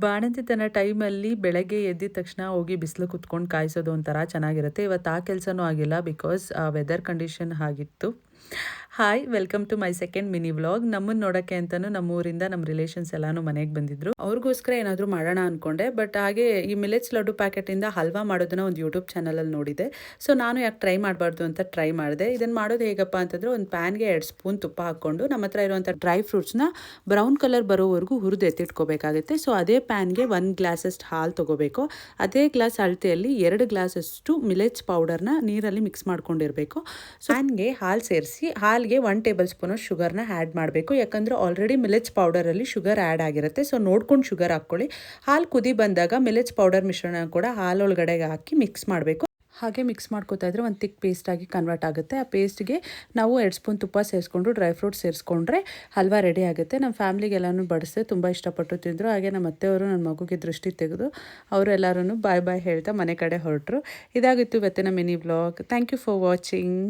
ಬಾಣಂತಿತನ ಟೈಮಲ್ಲಿ ಬೆಳಗ್ಗೆ ಎದ್ದಿದ ತಕ್ಷಣ ಹೋಗಿ ಬಿಸಿಲು ಕುತ್ಕೊಂಡು ಕಾಯಿಸೋದು ಒಂಥರ ಚೆನ್ನಾಗಿರುತ್ತೆ. ಇವತ್ತು ಆ ಕೆಲಸನೂ ಆಗಿಲ್ಲ ಬಿಕಾಸ್ ವೆದರ್ ಕಂಡೀಷನ್ ಆಗಿತ್ತು. Hi, welcome to my second mini vlog. ನಮ್ಮನ್ನು ನೋಡೋಕ್ಕೆ ಅಂತಲೂ ನಮ್ಮೂರಿಂದ ನಮ್ಮ ರಿಲೇಷನ್ಸ್ ಎಲ್ಲಾನು ಮನೆಗೆ ಬಂದಿದ್ರು. ಅವ್ರಿಗೋಸ್ಕರ ಏನಾದರೂ ಮಾಡೋಣ ಅಂದ್ಕೊಂಡೆ. ಬಟ್ ಹಾಗೆ ಈ ಮಿಲೆಟ್ಸ್ ಲಡ್ಡು ಪ್ಯಾಕೆಟಿಂದ ಹಲ್ವಾ ಮಾಡೋದನ್ನ ಒಂದು ಯೂಟ್ಯೂಬ್ ಚಾನಲಲ್ಲಿ ನೋಡಿದೆ. ಸೊ ನಾನು ಯಾಕೆ ಟ್ರೈ ಮಾಡಬಾರ್ದು ಅಂತ ಟ್ರೈ ಮಾಡಿದೆ. ಇದನ್ನು ಮಾಡೋದು ಹೇಗಪ್ಪ ಅಂತಂದರೆ, ಒಂದು ಪ್ಯಾನ್ಗೆ 2 ಸ್ಪೂನ್ ತುಪ್ಪ ಹಾಕ್ಕೊಂಡು ನಮ್ಮ ಹತ್ರ ಇರುವಂಥ ಡ್ರೈ ಫ್ರೂಟ್ಸ್ನ ಬ್ರೌನ್ ಕಲರ್ ಬರೋವರೆಗೂ ಹುರಿದು ಎತ್ತಿಟ್ಕೋಬೇಕಾಗುತ್ತೆ. ಸೊ ಅದೇ ಪ್ಯಾನ್ಗೆ 1 ಗ್ಲಾಸಷ್ಟು ಹಾಲು ತೊಗೋಬೇಕು. ಅದೇ ಗ್ಲಾಸ್ ಅಳತೆಯಲ್ಲಿ 2 ಗ್ಲಾಸಷ್ಟು ಮಿಲೆಟ್ಸ್ ಪೌಡರ್ನ ನೀರಲ್ಲಿ ಮಿಕ್ಸ್ ಮಾಡ್ಕೊಂಡಿರಬೇಕು. ಸೊ ಪ್ಯಾನ್ಗೆ ಹಾಲು ಸೇರಿಸಿ ಹಾಲಿಗೆ 1 ಟೇಬಲ್ ಸ್ಪೂನ್ ಶುಗರ್ನ ಆ್ಯಡ್ ಮಾಡಬೇಕು. ಯಾಕಂದರೆ ಆಲ್ರೆಡಿ ಮಿಲೆಟ್ಸ್ ಪೌಡರಲ್ಲಿ ಶುಗರ್ ಆ್ಯಡ್ ಆಗಿರುತ್ತೆ. ಸೊ ನೋಡ್ಕೊಂಡು ಶುಗರ್ ಹಾಕ್ಕೊಳ್ಳಿ. ಹಾಲು ಕುದಿ ಬಂದಾಗ ಮಿಲೆಟ್ಸ್ ಪೌಡರ್ ಮಿಶ್ರಣ ಕೂಡ ಹಾಲೊಳಗಡೆಗೆ ಹಾಕಿ ಮಿಕ್ಸ್ ಮಾಡಬೇಕು. ಹಾಗೆ ಮಿಕ್ಸ್ ಮಾಡ್ಕೋತಾ ಇದ್ರೆ ಒಂದು ತಿಕ್ ಪೇಸ್ಟಾಗಿ ಕನ್ವರ್ಟ್ ಆಗುತ್ತೆ. ಆ ಪೇಸ್ಟ್ಗೆ ನಾವು 2 ಸ್ಪೂನ್ ತುಪ್ಪ ಸೇರಿಸ್ಕೊಂಡು ಡ್ರೈ ಫ್ರೂಟ್ಸ್ ಸೇರಿಸ್ಕೊಂಡ್ರೆ ಹಲ್ವಾ ರೆಡಿ ಆಗುತ್ತೆ. ನಮ್ಮ ಫ್ಯಾಮ್ಲಿಗೆಲ್ಲನೂ ಬಡಿಸಿದೆ, ತುಂಬ ಇಷ್ಟಪಟ್ಟು ತಿಂದರು. ಹಾಗೆ ನಮ್ಮ ಅತ್ತೆಯವರು ನನ್ನ ಮಗುಗೆ ದೃಷ್ಟಿ ತೆಗೆದು ಅವರೆಲ್ಲರೂ ಬಾಯ್ ಬಾಯ್ ಹೇಳ್ತಾ ಮನೆ ಕಡೆ ಹೊರಟರು. ಇದಾಗಿತ್ತು ಇವತ್ತಿನ mini vlog. Thank you for watching.